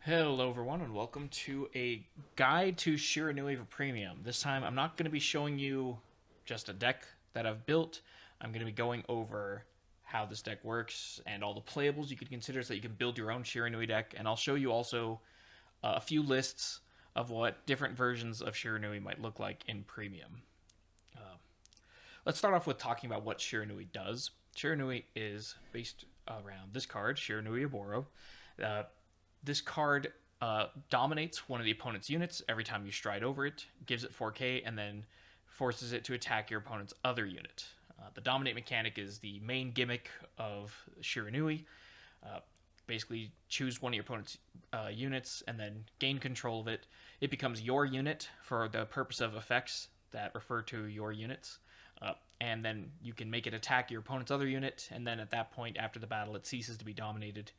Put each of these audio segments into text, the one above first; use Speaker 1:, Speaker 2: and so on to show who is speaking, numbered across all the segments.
Speaker 1: Hello everyone and welcome to a guide to Shiranui for Premium. This time I'm not going to be showing you just a deck that I've built. I'm going to be going over how this deck works and all the playables you could consider so that you can build your own Shiranui deck, and I'll show you also a few lists of what different versions of Shiranui might look like in Premium. Let's start off with talking about what Shiranui does. Shiranui is based around this card, Shiranui Oboro. Uh, this card dominates one of the opponent's units every time you stride over it, gives it 4K, and then forces it to attack your opponent's other unit. The dominate mechanic is the main gimmick of Shiranui. Uh, Basically, choose one of your opponent's units and then gain control of it. It becomes your unit for the purpose of effects that refer to your units. And then you can make it attack your opponent's other unit, and then at that point, after the battle, it ceases to be dominated.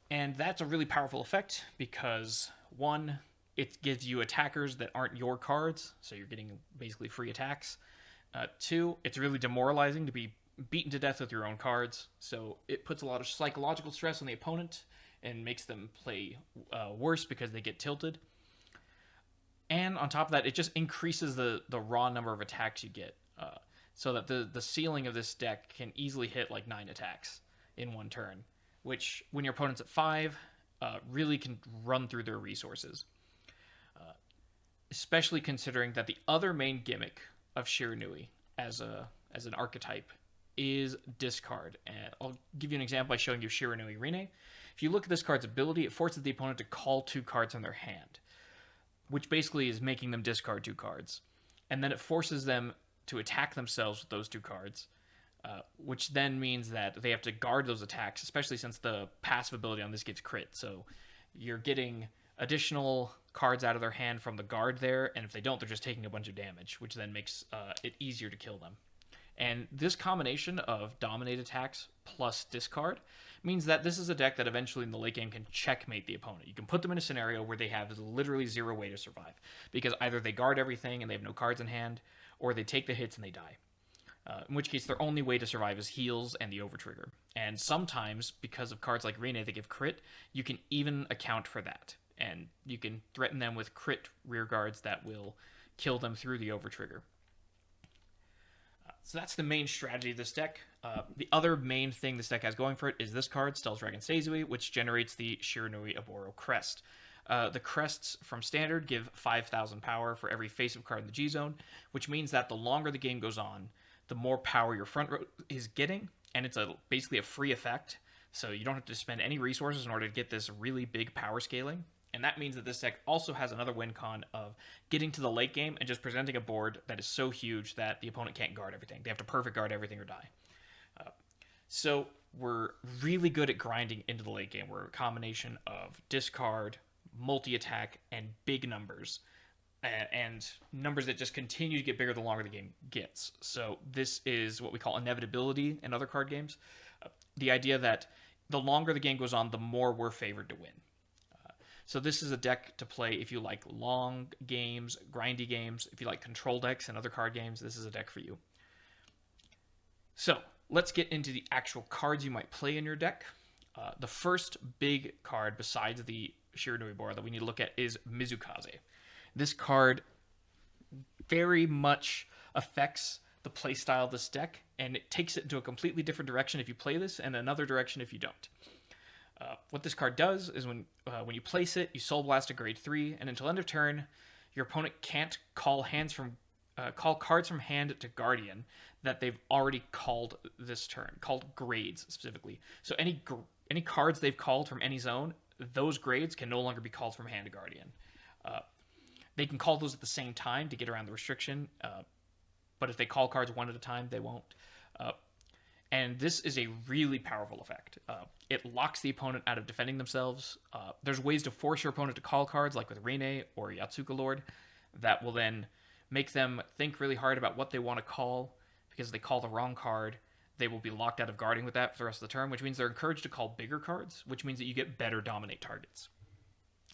Speaker 1: And that's a really powerful effect because, one, it gives you attackers that aren't your cards, so you're getting basically free attacks. Two, it's really demoralizing to be beaten to death with your own cards, so it puts a lot of psychological stress on the opponent and makes them play worse because they get tilted. And on top of that, it just increases the raw number of attacks you get, so that the ceiling of this deck can easily hit like 9 attacks in one turn, which, when your opponent's at 5, really can run through their resources. Especially considering that the other main gimmick of Shiranui as an archetype is discard. And I'll give you an example by showing you Shiranui Rine. If you look at this card's ability, it forces the opponent to call 2 cards from their hand, which basically is making them discard 2 cards. And then it forces them to attack themselves with those 2 cards, which then means that they have to guard those attacks, especially since the passive ability on this gives crit. So you're getting additional cards out of their hand from the guard there, and if they don't, they're just taking a bunch of damage, which then makes it easier to kill them. And this combination of dominate attacks plus discard means that this is a deck that eventually in the late game can checkmate the opponent. You can put them in a scenario where they have literally 0 way to survive, because either they guard everything and they have no cards in hand, or they take the hits and they die. In which case, their only way to survive is heals and the overtrigger. And sometimes, because of cards like Rene that give crit, you can even account for that. And you can threaten them with crit rear guards that will kill them through the overtrigger. So that's the main strategy of this deck. The other main thing this deck has going for it is this card, Stealth Dragon Seizui, which generates the Shiranui Oboro Crest. The crests from standard give 5,000 power for every face-up card in the G zone, which means that the longer the game goes on, the more power your front row is getting, and it's basically a free effect, so you don't have to spend any resources in order to get this really big power scaling. And that means that this deck also has another win con of getting to the late game and just presenting a board that is so huge that the opponent can't guard everything. They have to perfect guard everything or die. So we're really good at grinding into the late game. We're a combination of discard, multi-attack, and big numbers. And numbers that just continue to get bigger the longer the game gets. So this is what we call inevitability in other card games. The idea that the longer the game goes on, the more we're favored to win. So this is a deck to play if you like long games, grindy games. If you like control decks and other card games, this is a deck for you. So let's get into the actual cards you might play in your deck. The first big card besides the Shiranui Bora that we need to look at is Mizukaze. This card very much affects the playstyle of this deck, and it takes it into a completely different direction if you play this, and another direction if you don't. What this card does is when you place it, you Soul Blast a grade 3, and until end of turn, your opponent can't call cards from hand to Guardian that they've already called this turn, called grades specifically. So any cards they've called from any zone, those grades can no longer be called from hand to Guardian. They can call those at the same time to get around the restriction, but if they call cards one at a time, they won't. And this is a really powerful effect. It locks the opponent out of defending themselves. There's ways to force your opponent to call cards, like with Rene or Yatsuka Lord, that will then make them think really hard about what they want to call, because if they call the wrong card, they will be locked out of guarding with that for the rest of the turn, which means they're encouraged to call bigger cards, which means that you get better dominate targets.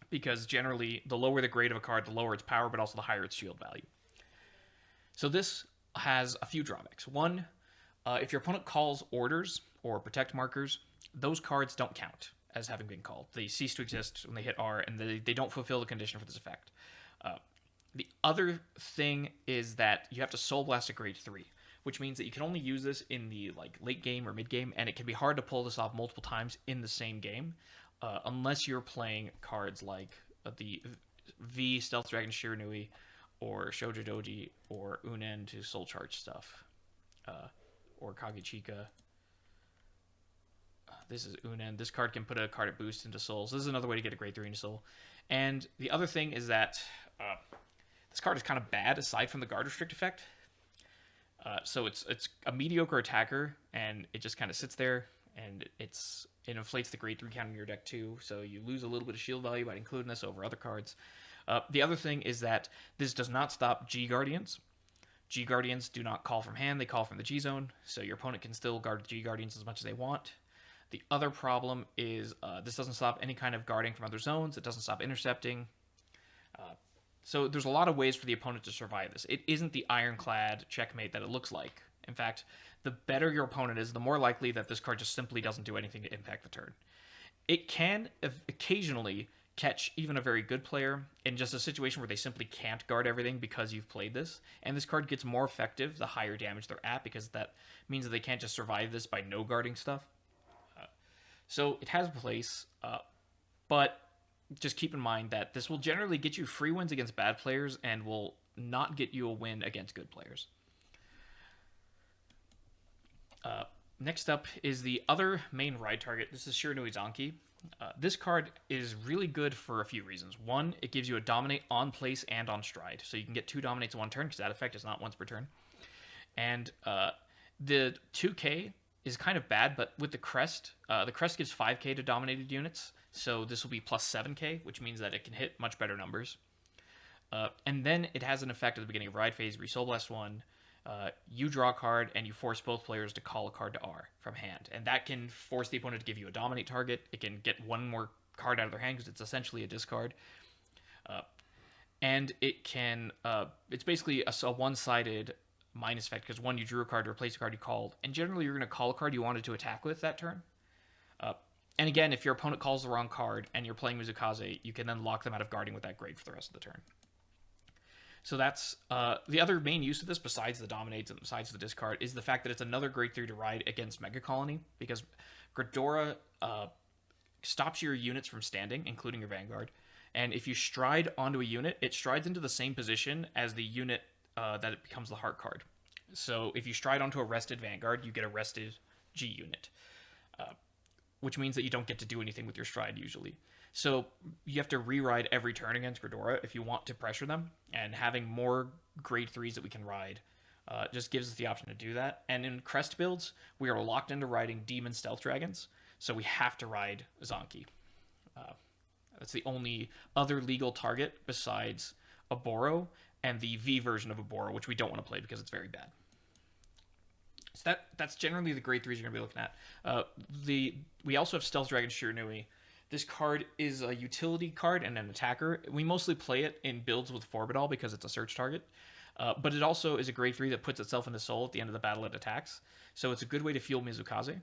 Speaker 1: Because generally, the lower the grade of a card, the lower its power, but also the higher its shield value. So this has a few drawbacks. One, if your opponent calls orders or protect markers, those cards don't count as having been called. They cease to exist when they hit R, and they don't fulfill the condition for this effect. The other thing is that you have to Soul Blast a grade 3, which means that you can only use this in the late game or mid game, and it can be hard to pull this off multiple times in the same game, unless you're playing cards like the V Stealth Dragon Shiranui, or Shoujo Doji, or Unen to Soul Charge stuff, or Kagechika. This is Unen. This card can put a card at boost into Souls. This is another way to get a grade 3 into Soul. And the other thing is that this card is kind of bad aside from the guard restrict effect. So it's a mediocre attacker, and it just kind of sits there, and it inflates the grade 3 count in your deck too, so you lose a little bit of shield value by including this over other cards. The other thing is that this does not stop G Guardians. G Guardians do not call from hand, they call from the G zone, so your opponent can still guard the G Guardians as much as they want. The other problem is this doesn't stop any kind of guarding from other zones, it doesn't stop intercepting. So there's a lot of ways for the opponent to survive this. It isn't the ironclad checkmate that it looks like. In fact, the better your opponent is, the more likely that this card just simply doesn't do anything to impact the turn. It can occasionally catch even a very good player in just a situation where they simply can't guard everything because you've played this, and this card gets more effective the higher damage they're at, because that means that they can't just survive this by no guarding stuff. So it has a place, but just keep in mind that this will generally get you free wins against bad players and will not get you a win against good players. Next up is the other main ride target. This is Shiranui Zanki. This card is really good for a few reasons. One, it gives you a dominate on place and on stride, so you can get 2 dominates in one turn, because that effect is not once per turn. And the 2k is kind of bad, but with the crest gives 5k to dominated units, so this will be plus 7k, which means that it can hit much better numbers. And then it has an effect at the beginning of ride phase where you Soul Blast 1, you draw a card, and you force both players to call a card to R from hand. And that can force the opponent to give you a dominate target. It can get one more card out of their hand because it's essentially a discard. And it can, it's basically a one-sided minus effect, because one, you drew a card to replace a card you called, and generally you're going to call a card you wanted to attack with that turn. And again, if your opponent calls the wrong card and you're playing Mizukaze, you can then lock them out of guarding with that grade for the rest of the turn. So that's the other main use of this, besides the dominates and besides the discard, is the fact that it's another grade 3 to ride against Mega Colony, because Ghidorah stops your units from standing, including your Vanguard. And if you stride onto a unit, it strides into the same position as the unit that it becomes the heart card. So if you stride onto a rested Vanguard, you get a rested G unit, which means that you don't get to do anything with your stride usually. So you have to re-ride every turn against Ghidorah if you want to pressure them, and having more grade 3s that we can ride just gives us the option to do that. And in crest builds, we are locked into riding Demon Stealth Dragons, so we have to ride Zanki. That's the only other legal target besides Oboro and the V version of Oboro, which we don't want to play because it's very bad. So that's generally the grade 3s you're going to be looking at. We also have Stealth Dragon Shiranui. This card is a utility card and an attacker. We mostly play it in builds with Forbidal because it's a search target. But it also is a grade 3 that puts itself into Soul at the end of the battle it attacks. So it's a good way to fuel Mizukaze.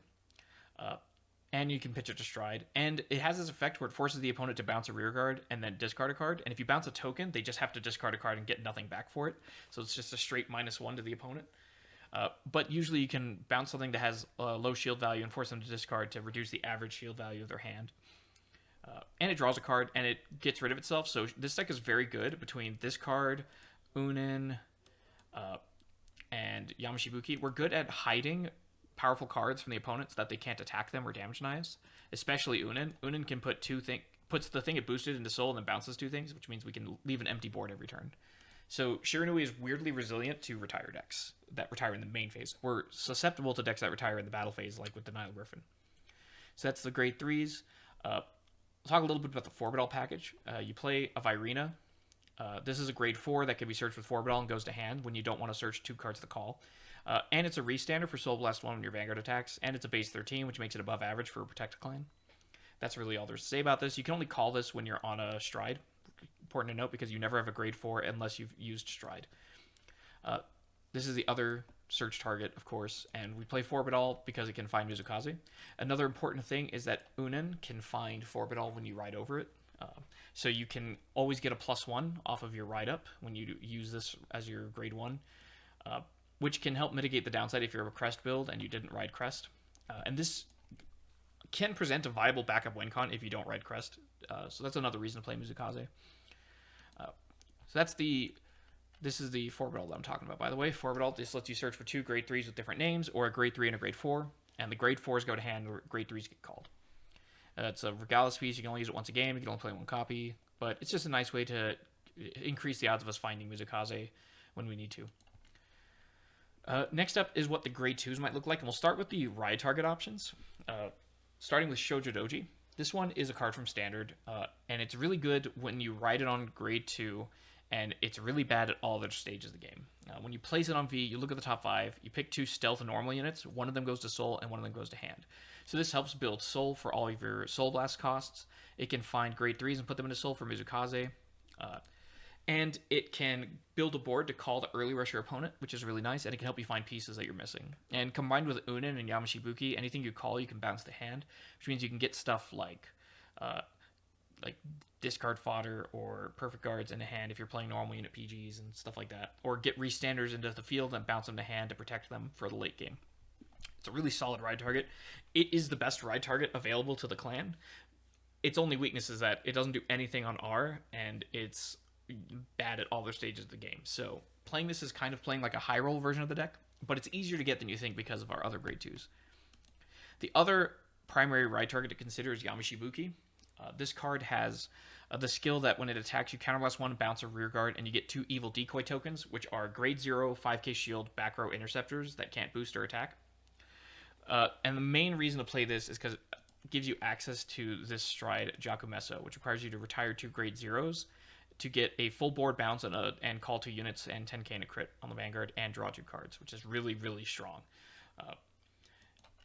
Speaker 1: And you can pitch it to stride. And it has this effect where it forces the opponent to bounce a rear guard and then discard a card. And if you bounce a token, they just have to discard a card and get nothing back for it. So it's just a straight -1 to the opponent. But usually you can bounce something that has low shield value and force them to discard to reduce the average shield value of their hand. And it draws a card, and it gets rid of itself. So this deck is very good between this card, Unen, and Yamashibuki. We're good at hiding powerful cards from the opponent so that they can't attack them or damage Nias, especially Unen. Unen can puts the thing it boosted into Soul and then bounces 2 things, which means we can leave an empty board every turn. So Shiranui is weirdly resilient to retire decks that retire in the main phase. We're susceptible to decks that retire in the battle phase, like with the Nile Griffin. So that's the grade 3s. We'll talk a little bit about the Forbidal package. You play a Virina. This is a grade 4 that can be searched with Forbidal and goes to hand when you don't want to search 2 cards to call. And it's a restander for Soul Blast 1 when your Vanguard attacks, and it's a base 13, which makes it above average for a Protected Clan. That's really all there's to say about this. You can only call this when you're on a stride. Important to note, because you never have a grade 4 unless you've used stride. This is the other search target, of course, and we play Forbidal because it can find Mizukaze. Another important thing is that Unen can find Forbidal when you ride over it. So you can always get a +1 off of your ride up when you use this as your grade 1, which can help mitigate the downside if you're a Crest build and you didn't ride Crest. And this can present a viable backup win con if you don't ride Crest. So that's another reason to play Mizukaze. So this is the Forbidal that I'm talking about, by the way. Forbidal just lets you search for 2 grade 3s with different names, or a grade 3 and a grade 4, and the grade 4s go to hand, or grade 3s get called. It's a Regalis piece. You can only use it once a game. You can only play 1 copy, but it's just a nice way to increase the odds of us finding Mizukaze when we need to. Next up is what the grade 2s might look like, and we'll start with the ride target options. Starting with Shoujo Doji. This one is a card from Standard, and it's really good when you ride it on grade 2, and it's really bad at all other stages of the game. When you place it on V, you look at the top 5, you pick 2 stealth and normal units, one of them goes to soul, and one of them goes to hand. So this helps build soul for all of your soul blast costs. It can find grade 3s and put them into soul for Mizukaze. And it can build a board to call the early rush your opponent, which is really nice, and it can help you find pieces that you're missing. And combined with Unen and Yamashibuki, anything you call, you can bounce to hand, which means you can get stuff like discard fodder or perfect guards into hand if you're playing normal unit PGs and stuff like that, or get restanders into the field and bounce them to hand to protect them for the late game. It's a really solid ride target. It is the best ride target available to the clan. Its only weakness is that it doesn't do anything on R, and it's bad at all their stages of the game. So playing this is kind of playing like a high roll version of the deck, but it's easier to get than you think because of our other grade 2s. The other primary ride target to consider is Yamashibuki. This card has the skill that when it attacks you, counterblast 1, bounce a rear guard, and you get 2 evil decoy tokens, which are grade 0, 5k shield, back row interceptors that can't boost or attack. And the main reason to play this is because it gives you access to this stride, Jakumeso, which requires you to retire 2 grade 0s to get a full board bounce and call 2 units and 10k in a crit on the Vanguard and draw 2 cards, which is really, really strong.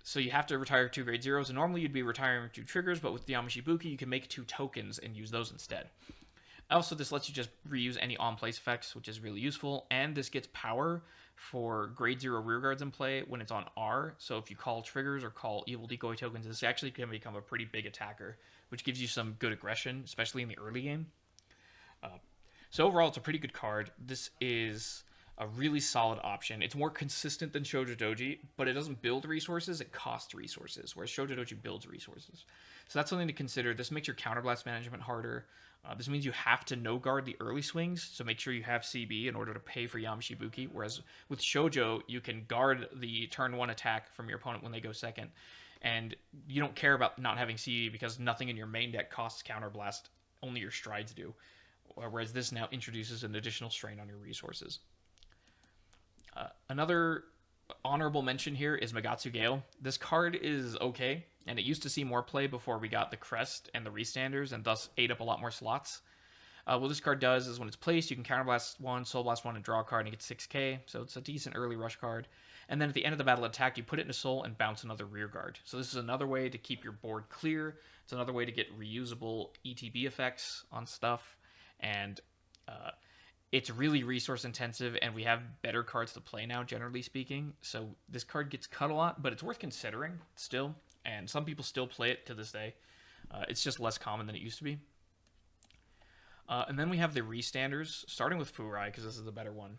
Speaker 1: So you have to retire 2 grade 0s, and normally you'd be retiring 2 triggers, but with the Yamashibuki, you can make 2 tokens and use those instead. Also, this lets you just reuse any on-place effects, which is really useful, and this gets power for grade 0 rearguards in play when it's on R, so if you call triggers or call evil decoy tokens, this actually can become a pretty big attacker, which gives you some good aggression, especially in the early game. So overall, it's a pretty good card. This is a really solid option. It's more consistent than Shoujo Doji, but it doesn't build resources, it costs resources, whereas Shoujo Doji builds resources. So that's something to consider. This makes your counterblast management harder. This means you have to no-guard the early swings, so make sure you have CB in order to pay for Yamashibuki, whereas with Shoujo, you can guard the turn 1 attack from your opponent when they go second, and you don't care about not having CB because nothing in your main deck costs counterblast, only your strides do, whereas this now introduces an additional strain on your resources. Another honorable mention here is Magatsu Gale. This card is okay, and it used to see more play before we got the Crest and the Restanders, and thus ate up a lot more slots. What this card does is when it's placed, you can counterblast 1, soul blast 1, and draw a card, and you get 6k, so it's a decent early rush card. And then at the end of the battle attack, you put it into soul and bounce another rear guard. So this is another way to keep your board clear. It's another way to get reusable ETB effects on stuff, and it's really resource intensive, and we have better cards to play now, generally speaking. So this card gets cut a lot, but it's worth considering still, and some people still play it to this day. It's just less common than it used to be. And then we have the Restanders, starting with Furai, because this is the better one.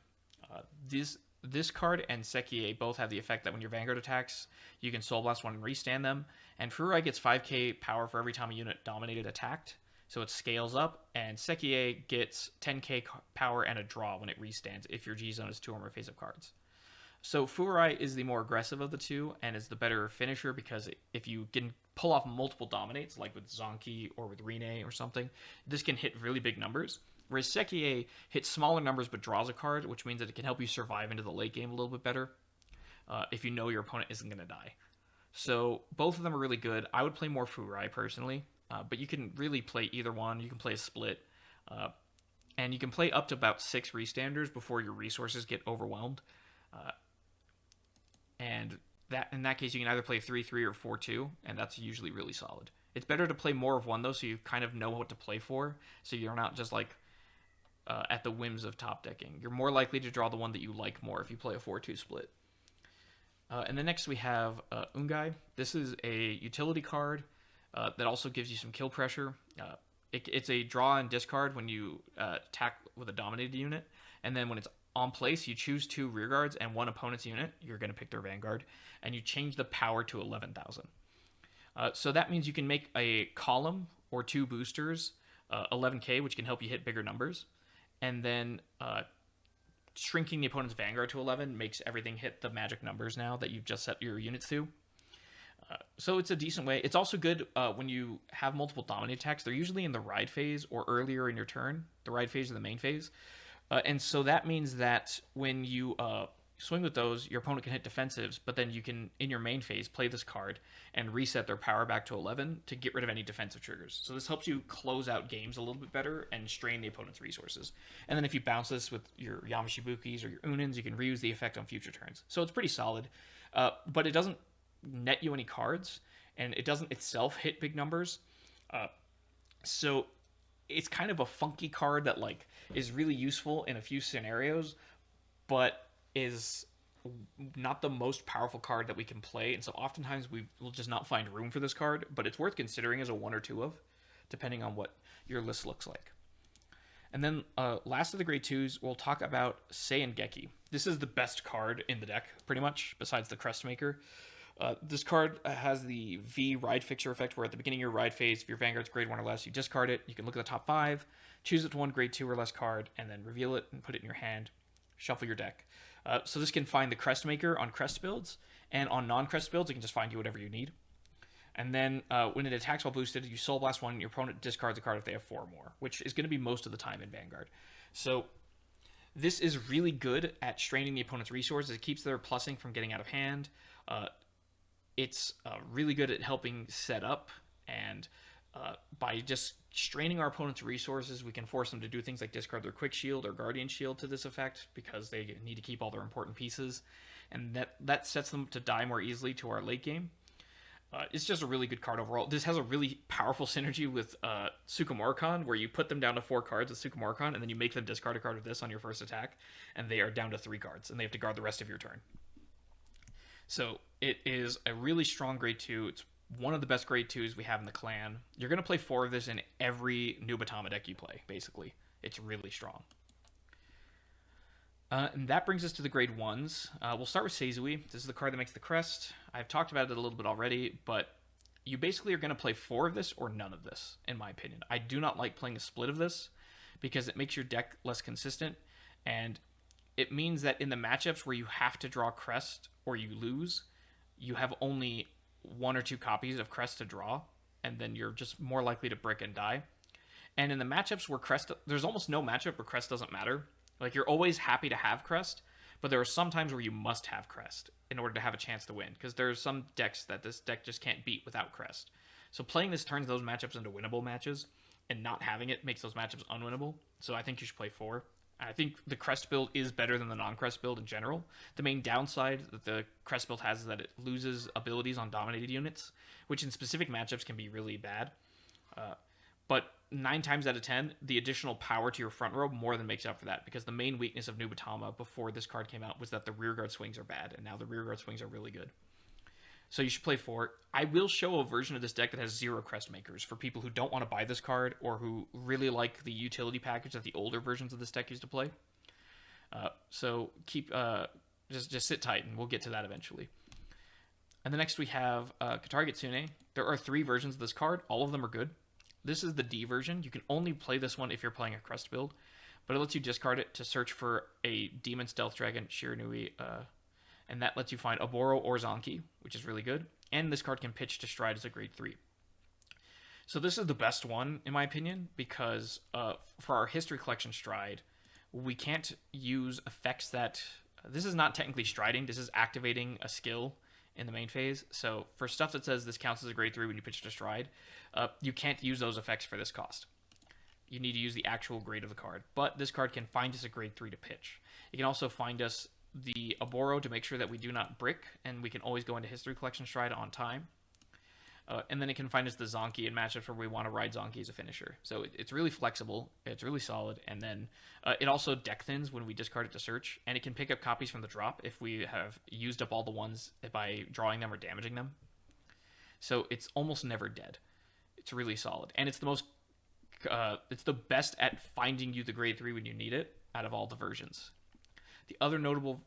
Speaker 1: This card and Sekie both have the effect that when your Vanguard attacks, you can Soul Blast 1 and restand them, and Furai gets 5k power for every time a unit dominated attacked. So it scales up, and Sekie gets 10k power and a draw when it restands if your G-Zone is 2 or more face-up cards. So Furai is the more aggressive of the two, and is the better finisher, because if you can pull off multiple dominates, like with Zonki or with Rine or something, this can hit really big numbers. Whereas Sekie hits smaller numbers but draws a card, which means that it can help you survive into the late game a little bit better if you know your opponent isn't going to die. So both of them are really good. I would play more Furai personally. But you can really play either one. You can play a split. And you can play up to about 6 Restanders before your resources get overwhelmed. And that in that case, you can either play 3-3 or 4-2, and that's usually really solid. It's better to play more of one, though, so you kind of know what to play for, so you're not just like at the whims of top decking. You're more likely to draw the one that you like more if you play a 4-2 split. And then next we have Ungai. This is a utility card that also gives you some kill pressure. It's a draw and discard when you attack with a dominated unit, and then when it's on place, you choose 2 rearguards and 1 opponent's unit. You're going to pick their vanguard, and you change the power to 11,000. So that means you can make a column or 2 boosters, 11k, which can help you hit bigger numbers, and then shrinking the opponent's vanguard to 11 makes everything hit the magic numbers now that you've just set your units to. So it's a decent way. It's also good when you have multiple dominate attacks. They're usually in the ride phase or earlier in your turn, the ride phase or the main phase. And so that means that when you swing with those, your opponent can hit defensives, but then you can, in your main phase, play this card and reset their power back to 11 to get rid of any defensive triggers. So this helps you close out games a little bit better and strain the opponent's resources. And then if you bounce this with your Yamashibukis or your Unins, you can reuse the effect on future turns. So it's pretty solid, but it doesn't net you any cards, and it doesn't itself hit big numbers. So it's kind of a funky card that like is really useful in a few scenarios, but is not the most powerful card that we can play. And so oftentimes we will just not find room for this card, but it's worth considering as a 1 or 2 of, depending on what your list looks like. And then last of the grade 2s, we'll talk about Seiyan Geki. This is the best card in the deck, pretty much, besides the Crestmaker. This card has the V ride fixture effect, where at the beginning of your ride phase, if your Vanguard's grade 1 or less, you discard it. You can look at the top 5, choose it to 1 grade 2 or less card, and then reveal it and put it in your hand. Shuffle your deck. So this can find the Crestmaker on Crest builds, and on non-Crest builds, it can just find you whatever you need. And then when it attacks while boosted, you Soul Blast 1, and your opponent discards a card if they have 4 or more, which is going to be most of the time in Vanguard. So this is really good at straining the opponent's resources. It keeps their plussing from getting out of hand. It's really good at helping set up, and by just straining our opponent's resources, we can force them to do things like discard their Quick Shield or Guardian Shield to this effect, because they need to keep all their important pieces, and that sets them to die more easily to our late game. It's just a really good card overall. This has a really powerful synergy with Sukumorikon, where you put them down to 4 cards with Sukumorikon, and then you make them discard a card with this on your first attack, and they are down to 3 cards, and they have to guard the rest of your turn. So it is a really strong grade 2. It's one of the best grade 2s we have in the clan. You're going to play 4 of this in every Nubatama deck you play, basically. It's really strong. And that brings us to the grade 1s. We'll start with Seizui. This is the card that makes the crest. I've talked about it a little bit already, but you basically are going to play 4 of this or none of this, in my opinion. I do not like playing a split of this because it makes your deck less consistent, and it means that in the matchups where you have to draw crest or you lose, you have only 1 or 2 copies of crest to draw, and then you're just more likely to brick and die. And in the matchups where crest, there's almost no matchup where crest doesn't matter. Like, you're always happy to have crest, but there are some times where you must have crest in order to have a chance to win, because there are some decks that this deck just can't beat without crest. So playing this turns those matchups into winnable matches, and not having it makes those matchups unwinnable. So I think you should play 4. I think the crest build is better than the non-crest build in general. The main downside that the crest build has is that it loses abilities on dominated units, which in specific matchups can be really bad. But 9 times out of 10, the additional power to your front row more than makes up for that, because the main weakness of Nubatama before this card came out was that the rearguard swings are bad, and now the rearguard swings are really good. So you should play 4. I will show a version of this deck that has 0 crest makers for people who don't want to buy this card or who really like the utility package that the older versions of this deck used to play. So keep just sit tight, and we'll get to that eventually. And the next we have Katari Kitsune. There are 3 versions of this card. All of them are good. This is the D version. You can only play this one if you're playing a crest build, but it lets you discard it to search for a Demon Stealth Dragon Shiranui, and that lets you find Oboro or Zanki, which is really good. And this card can pitch to Stride as a grade 3. So this is the best one, in my opinion, because for our History Collection Stride, we can't use effects that... This is not technically striding. This is activating a skill in the main phase. So for stuff that says this counts as a grade 3 when you pitch to Stride, you can't use those effects for this cost. You need to use the actual grade of the card. But this card can find us a grade 3 to pitch. It can also find us the Oboro to make sure that we do not brick, and we can always go into History Collection Stride on time. And then it can find us the Zonky in matchups where we want to ride Zonky as a finisher. So it's really flexible. It's really solid. And then it also deck thins when we discard it to search. And it can pick up copies from the drop if we have used up all the ones by drawing them or damaging them. So it's almost never dead. It's really solid. And it's the most... it's the best at finding you the grade 3 when you need it out of all the versions. The other notable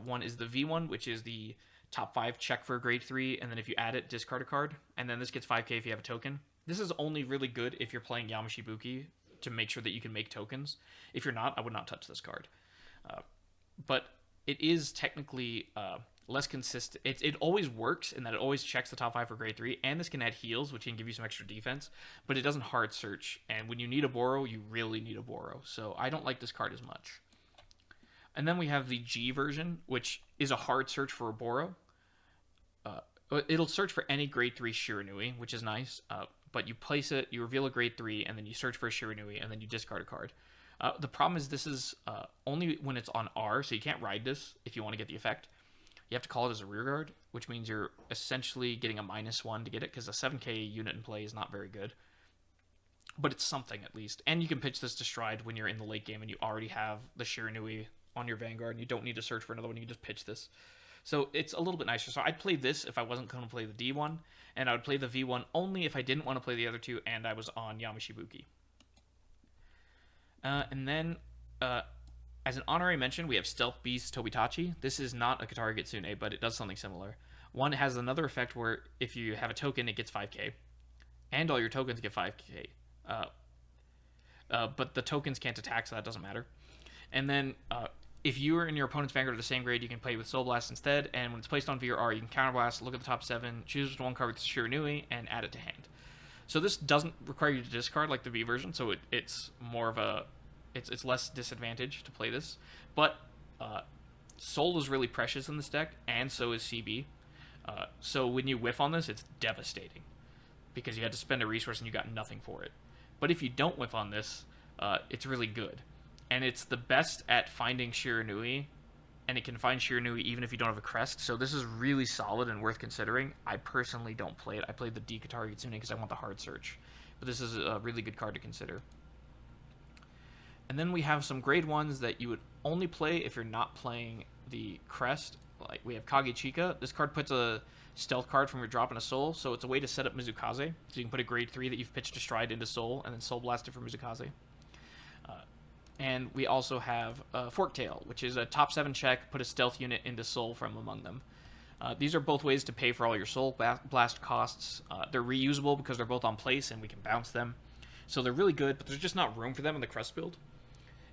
Speaker 1: one is the V1, which is the top 5 check for grade 3, and then if you add it, discard a card, and then this gets 5k if you have a token. This is only really good if you're playing Yamashibuki to make sure that you can make tokens. If you're not, I would not touch this card. But it is technically less consistent. It always works in that it always checks the top 5 for grade 3, and this can add heals, which can give you some extra defense, but it doesn't hard search, and when you need a Boro, you really need a Boro, so I don't like this card as much. And then we have the G version, which is a hard search for a Boro. It'll search for any grade 3 Shiranui, which is nice, but you place it, you reveal a grade 3, and then you search for a Shiranui, and then you discard a card. The problem is this is only when it's on R, so you can't ride this if you want to get the effect. You have to call it as a rearguard, which means you're essentially getting a -1 to get it, because a 7k unit in play is not very good. But it's something, at least. And you can pitch this to Stride when you're in the late game and you already have the Shiranui on your Vanguard, and you don't need to search for another one, you can just pitch this. So it's a little bit nicer. So I'd play this if I wasn't going to play the D1, and I would play the V1 only if I didn't want to play the other two and I was on Yamashibuki. And then, as an honorary mention, we have Stealth Beast Tobitachi. This is not a Katari Gitsune, but it does something similar. One has another effect where if you have a token, it gets 5k, and all your tokens get 5k. But the tokens can't attack, so that doesn't matter. And then, if you and your opponent's Vanguard are the same grade, you can play with Soul Blast instead, and when it's placed on V or R, you can Counterblast, look at the top 7, choose one card with Shiranui, and add it to hand. So this doesn't require you to discard like the V version, so it's more of a... It's less disadvantage to play this. But Soul is really precious in this deck, and so is CB. So when you whiff on this, it's devastating, because you had to spend a resource and you got nothing for it. But if you don't whiff on this, it's really good. And it's the best at finding Shiranui, and it can find Shiranui even if you don't have a crest. So this is really solid and worth considering. I personally don't play it. I played the D Katari Gitsune because I want the hard search. But this is a really good card to consider. And then we have some grade 1s that you would only play if you're not playing the crest. Like we have Kagechika. This card puts a stealth card from your drop in a soul, so it's a way to set up Mizukaze. So you can put a grade 3 that you've pitched to Stride into soul, and then soul blast it for Mizukaze. And we also have Forktail, which is a top 7 check, put a stealth unit into soul from among them. These are both ways to pay for all your soul blast costs. They're reusable because they're both on place and we can bounce them. So they're really good, but there's just not room for them in the crest build.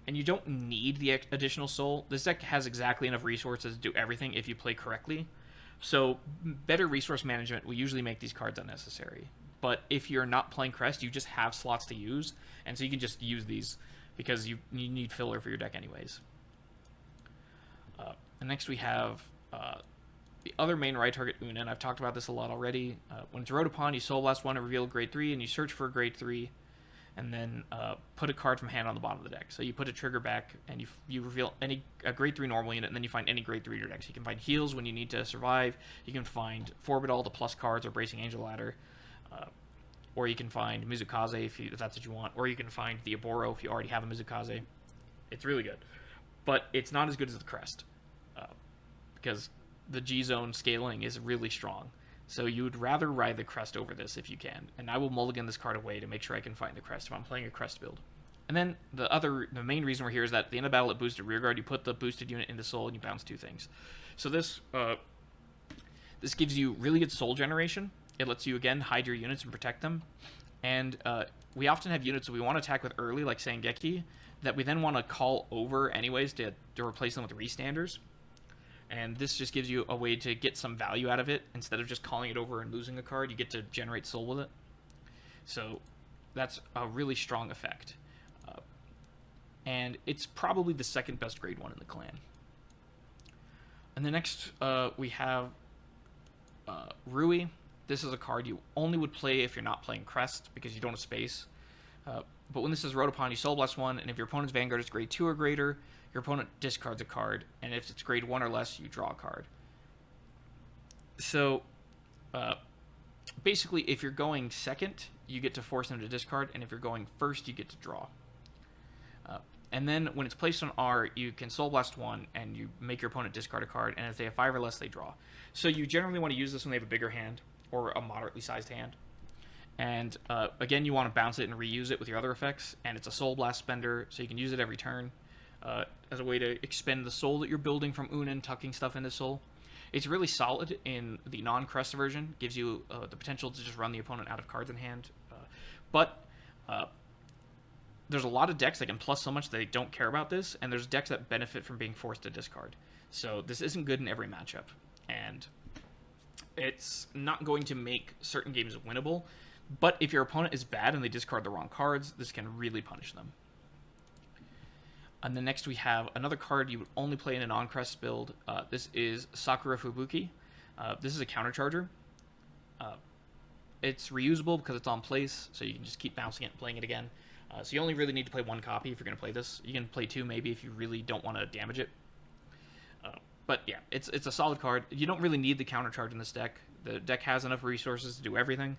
Speaker 1: And you don't need the additional soul. This deck has exactly enough resources to do everything if you play correctly. So better resource management will usually make these cards unnecessary. But if you're not playing crest, you just have slots to use, and so you can just use these because you need filler for your deck anyways. And next we have the other main right target, Una, and I've talked about this a lot already. When it's wrote upon, you Soul Blast 1 to reveal grade 3, and you search for a grade 3, and then put a card from hand on the bottom of the deck. So you put a trigger back, and you reveal a grade 3 normal unit, and then you find any grade 3 in your deck. So you can find heals when you need to survive, you can find Forbidal, the plus cards, or Bracing Angel Ladder, or you can find Mizukaze if that's what you want, or you can find the Aboro if you already have a Mizukaze. It's really good. But it's not as good as the Crest, because the G-Zone scaling is really strong. So you would rather ride the Crest over this if you can. And I will mulligan this card away to make sure I can find the Crest if I'm playing a Crest build. And then the main reason we're here is that at the end of battle at boosted rearguard, you put the boosted unit into soul and you bounce 2 things. So this gives you really good soul generation. It lets you, again, hide your units and protect them. And we often have units that we want to attack with early, like Sangeki, that we then want to call over anyways to replace them with restanders. And this just gives you a way to get some value out of it. Instead of just calling it over and losing a card, you get to generate soul with it. So that's a really strong effect. And it's probably the second best grade 1 in the clan. And the next we have Rui. This is a card you only would play if you're not playing Crest, because you don't have space. But when this is wrote upon, you Soul Blast 1, and if your opponent's Vanguard is grade 2 or greater, your opponent discards a card, and if it's grade 1 or less, you draw a card. So, basically, if you're going second, you get to force them to discard, and if you're going first, you get to draw. And then when it's placed on R, you can Soul Blast 1, and you make your opponent discard a card, and if they have 5 or less, they draw. So you generally want to use this when they have a bigger hand, or a moderately sized hand. And again, you want to bounce it and reuse it with your other effects, and it's a Soul Blast spender, so you can use it every turn as a way to expend the soul that you're building from Unin, tucking stuff into soul. It's really solid in the non-crest version, gives you the potential to just run the opponent out of cards in hand. But there's a lot of decks that can plus so much that they don't care about this, and there's decks that benefit from being forced to discard. So this isn't good in every matchup, and it's not going to make certain games winnable, but if your opponent is bad and they discard the wrong cards, this can really punish them. And then next we have another card you would only play in a non-crest build. This is Sakura Fubuki. This is a countercharger. It's reusable because it's on place, so you can just keep bouncing it and playing it again. So you only really need to play 1 copy if you're going to play this. You can play 2 maybe if you really don't want to damage it. But yeah, it's a solid card. You don't really need the countercharge in this deck. The deck has enough resources to do everything,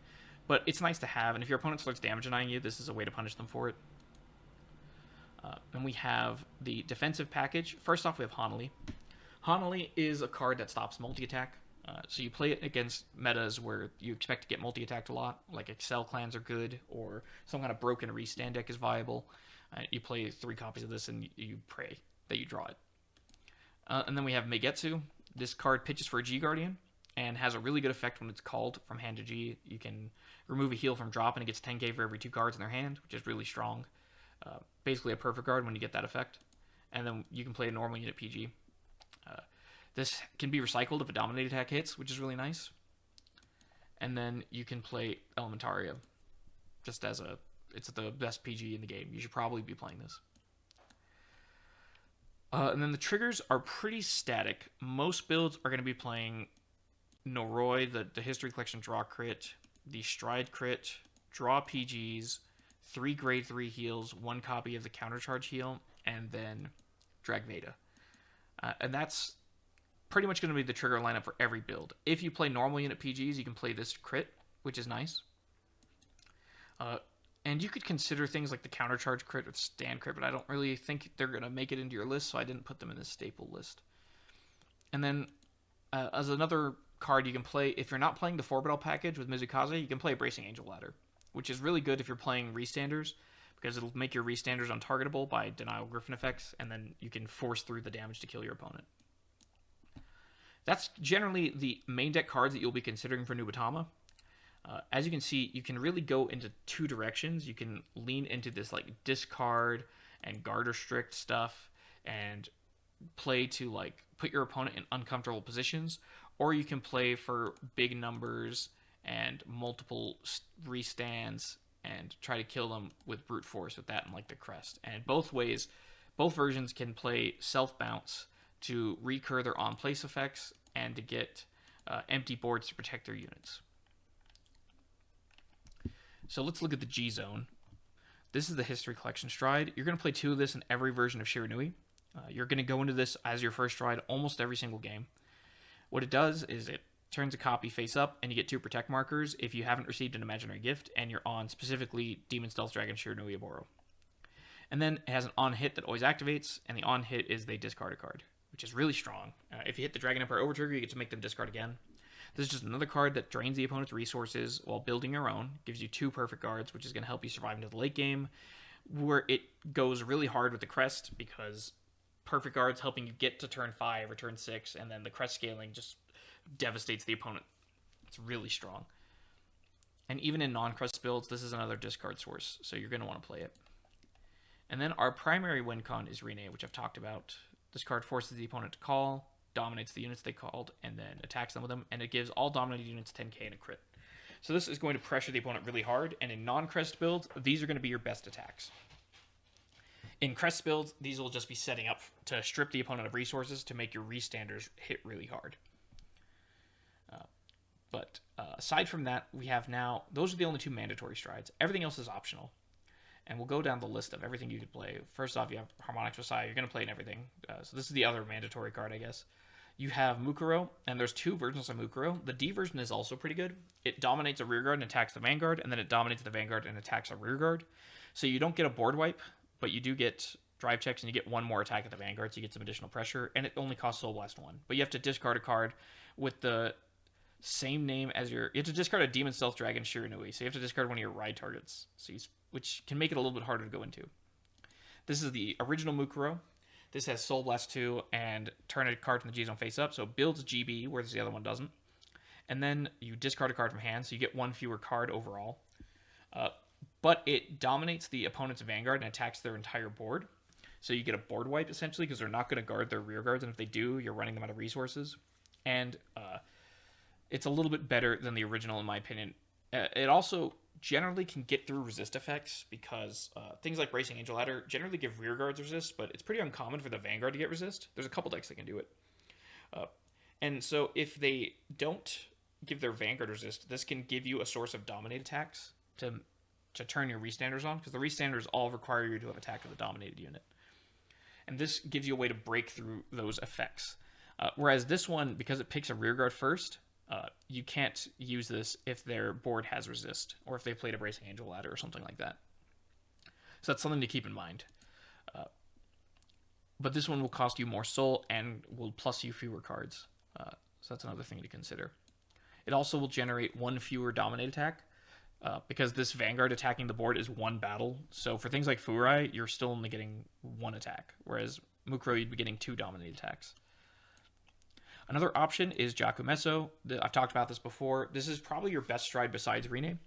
Speaker 1: but it's nice to have, and if your opponent starts damage denying you, this is a way to punish them for it. Then we have the defensive package. First off, we have Hanali. Hanali is a card that stops multi-attack. So you play it against metas where you expect to get multi-attacked a lot, like Excel clans are good, or some kind of broken restand deck is viable. You play 3 copies of this and you pray that you draw it. And then we have Megetsu. This card pitches for a G Guardian and has a really good effect when it's called from hand to G. You can remove a heal from drop and it gets 10k for every 2 cards in their hand, which is really strong. Basically a perfect card when you get that effect. And then you can play a normal unit PG. This can be recycled if a dominate attack hits, which is really nice. And then you can play Elementaria, just as it's the best PG in the game. You should probably be playing this. And then the triggers are pretty static. Most builds are going to be playing Noroi, the History Collection draw crit, the Stride crit, draw PGs, 3 grade 3 heals, 1 copy of the countercharge heal, and then Drag Veda. And that's pretty much going to be the trigger lineup for every build. If you play normal unit PGs, you can play this crit, which is nice. And you could consider things like the countercharge crit or stand crit, but I don't really think they're going to make it into your list, so I didn't put them in this staple list. And then as another card you can play, if you're not playing the 4-battle package with Mizukaze, you can play Bracing Angel Ladder, which is really good if you're playing Restanders, because it'll make your Restanders untargetable by Denial Griffin effects, and then you can force through the damage to kill your opponent. That's generally the main deck cards that you'll be considering for Nubatama. As you can see, you can really go into 2 directions. You can lean into this like discard and guard restrict stuff and play to like put your opponent in uncomfortable positions, or you can play for big numbers and multiple restands and try to kill them with brute force with that and like the crest. And both versions can play self bounce to recur their on-place effects and to get empty boards to protect their units. So let's look at the G Zone. This is the History Collection Stride. You're going to play 2 of this in every version of Shiranui. You're going to go into this as your first stride almost every single game. What it does is it turns a copy face up, and you get 2 protect markers if you haven't received an imaginary gift, and you're on specifically Demon Stealth Dragon Shiranui Oboro. And then it has an on hit that always activates, and the on hit is they discard a card, which is really strong. If you hit the Dragon Empire over trigger, you get to make them discard again. This is just another card that drains the opponent's resources while building your own. Gives you 2 perfect guards, which is going to help you survive into the late game, where it goes really hard with the crest, because perfect guards helping you get to turn 5 or turn 6, and then the crest scaling just devastates the opponent. It's really strong. And even in non-crest builds, this is another discard source, so you're going to want to play it. And then our primary win con is Rene, which I've talked about. This card forces the opponent to call, dominates the units they called, and then attacks them with them, and it gives all dominated units 10k and a crit. So this is going to pressure the opponent really hard, and in non-crest builds, these are going to be your best attacks. In crest builds, these will just be setting up to strip the opponent of resources to make your restanders hit really hard. But aside from that, we have now, those are the only 2 mandatory strides. Everything else is optional. And we'll go down the list of everything you could play. First off, you have Harmonic Josiah. You're going to play in everything. So this is the other mandatory card, I guess. You have Mukuro, and there's two versions of Mukuro. The D version is also pretty good. It dominates a rearguard and attacks the vanguard, and then it dominates the vanguard and attacks a rearguard. So you don't get a board wipe, but you do get drive checks, and you get one more attack at the vanguard, so you get some additional pressure, and it only costs Soul Blast 1. But you have to discard a card with the same name as your... You have to discard a Demon Stealth Dragon Shiranui, so you have to discard one of your ride targets, which can make it a little bit harder to go into. This is the original Mukuro. This has Soul Blast 2 and turn a card from the G-Zone face up, so it builds GB, whereas the other one doesn't. And then you discard a card from hand, so you get one fewer card overall. But it dominates the opponent's vanguard and attacks their entire board. So you get a board wipe, essentially, because they're not going to guard their rear guards, and if they do, you're running them out of resources. And it's a little bit better than the original, in my opinion. It also generally can get through resist effects, because things like Bracing Angel Ladder generally give rear guards resist, but it's pretty uncommon for the vanguard to get resist. There's a couple decks that can do it. And so if they don't give their vanguard resist, this can give you a source of dominate attacks to turn your restanders on, because the restanders all require you to have attacked with a dominated unit. And this gives you a way to break through those effects. Whereas this one, because it picks a rearguard first, you can't use this if their board has resist, or if they played a Bracing Angel Ladder or something like that. So that's something to keep in mind. But this one will cost you more soul and will plus you fewer cards. So that's another thing to consider. It also will generate one fewer dominate attack, because this vanguard attacking the board is one battle. So for things like Furai, you're still only getting one attack, whereas Mukuro, you'd be getting two dominate attacks. Another option is Jakumeso. I've talked about this before. This is probably your best stride besides Rename.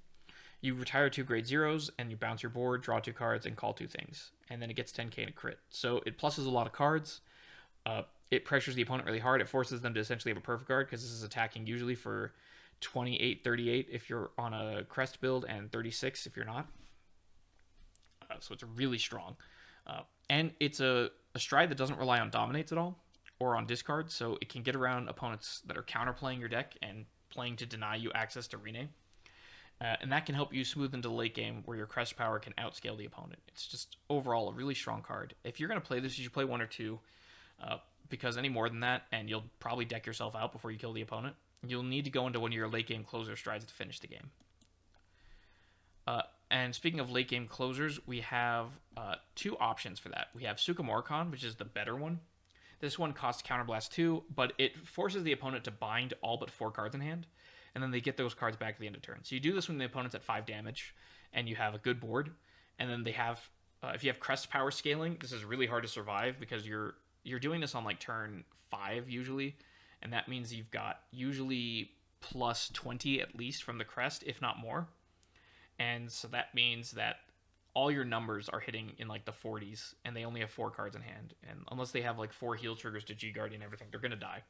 Speaker 1: You retire 2 grade 0s, and you bounce your board, draw 2 cards, and call 2 things. And then it gets 10k in a crit. So it pluses a lot of cards. It pressures the opponent really hard. It forces them to essentially have a perfect guard, because this is attacking usually for 28, 38 if you're on a crest build, and 36 if you're not. So it's really strong. And it's a stride that doesn't rely on dominates at all, or on discard, so it can get around opponents that are counterplaying your deck and playing to deny you access to Rename. And that can help you smooth into the late game, where your crest power can outscale the opponent. It's just overall a really strong card. If you're going to play this, you should play 1 or 2, because any more than that, and you'll probably deck yourself out before you kill the opponent. You'll need to go into one of your late game closer strides to finish the game. And speaking of late game closers, we have 2 options for that. We have Sukamorkon, which is the better one. This one costs Counterblast 2, but it forces the opponent to bind all but 4 cards in hand, and then they get those cards back at the end of turn. So you do this when the opponent's at 5 damage, and you have a good board, and then they have, if you have crest power scaling, this is really hard to survive, because you're doing this on like turn 5 usually, and that means you've got usually plus 20 at least from the crest, if not more. And so that means that all your numbers are hitting in like the 40s, and they only have 4 cards in hand. And unless they have like 4 heal triggers to G-Guard and everything, they're going to die.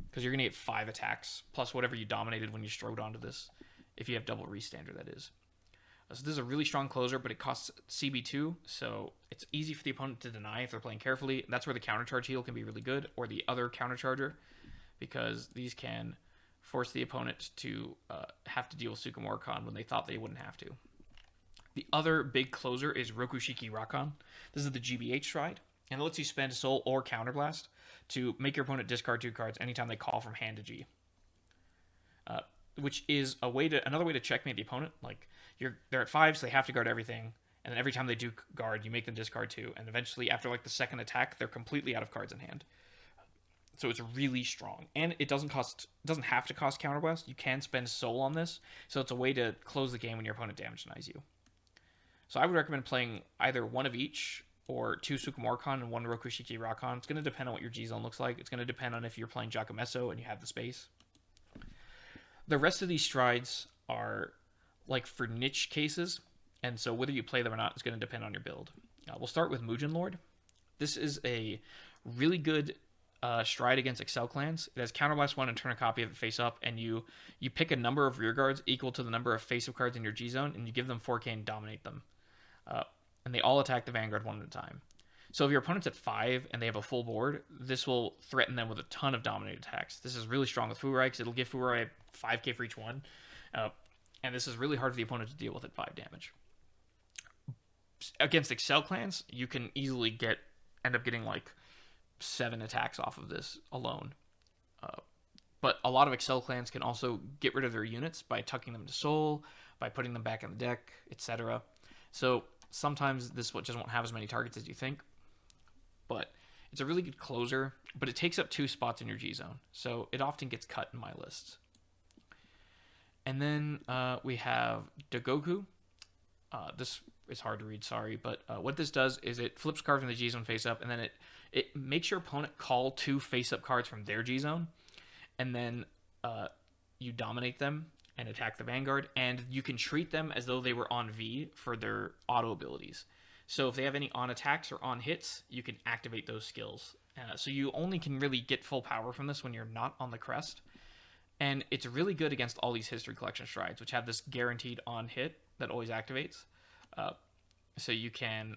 Speaker 1: Because you're going to get 5 attacks, plus whatever you dominated when you strode onto this, if you have double restander, that is. So this is a really strong closer, but it costs CB2, so it's easy for the opponent to deny if they're playing carefully. That's where the countercharge heal can be really good, or the other countercharger, because these can force the opponent to have to deal with Sukamorkon when they thought they wouldn't have to. The other big closer is Rokushiki Rakan. This is the GBH stride, and it lets you spend Soul or Counterblast to make your opponent discard 2 cards anytime they call from hand to G. Which is another way to checkmate the opponent. Like, they're at 5, so they have to guard everything, and then every time they do guard, you make them discard 2, and eventually, after like the second attack, they're completely out of cards in hand. So it's really strong, and it doesn't have to cost Counterblast. You can spend Soul on this, so it's a way to close the game when your opponent damage denies you. So I would recommend playing either 1 of each, or 2 Sukamorkon and 1 Rokushiki Rakan. It's going to depend on what your G-Zone looks like. It's going to depend on if you're playing Jakumeso and you have the space. The rest of these strides are like for niche cases, and so whether you play them or not is going to depend on your build. We'll start with Mugen Lord. This is a really good stride against Excel clans. It has Counterblast 1 and turn a copy of it face up, and you pick a number of rear guards equal to the number of face-up cards in your G-Zone, and you give them 4k and dominate them. And they all attack the Vanguard one at a time. So if your opponent's at 5 and they have a full board, this will threaten them with a ton of dominate attacks. This is really strong with Furai, because it'll give Furai 5k for each one. And this is really hard for the opponent to deal with at 5 damage. Against Excel clans, you can easily end up getting like 7 attacks off of this alone. But a lot of Excel clans can also get rid of their units by tucking them to soul, by putting them back in the deck, etc. So sometimes this just won't have as many targets as you think, but it's a really good closer, but it takes up 2 spots in your G zone, so it often gets cut in my lists. And then we have Dagoku. This is hard to read, sorry, but what this does is it flips cards from the G zone face up, and then it makes your opponent call 2 face up cards from their G zone, and then you dominate them and attack the Vanguard, and you can treat them as though they were on V for their auto abilities. So if they have any on attacks or on hits, you can activate those skills. So you only can really get full power from this when you're not on the crest. And it's really good against all these history collection strides, which have this guaranteed on hit that always activates. So you can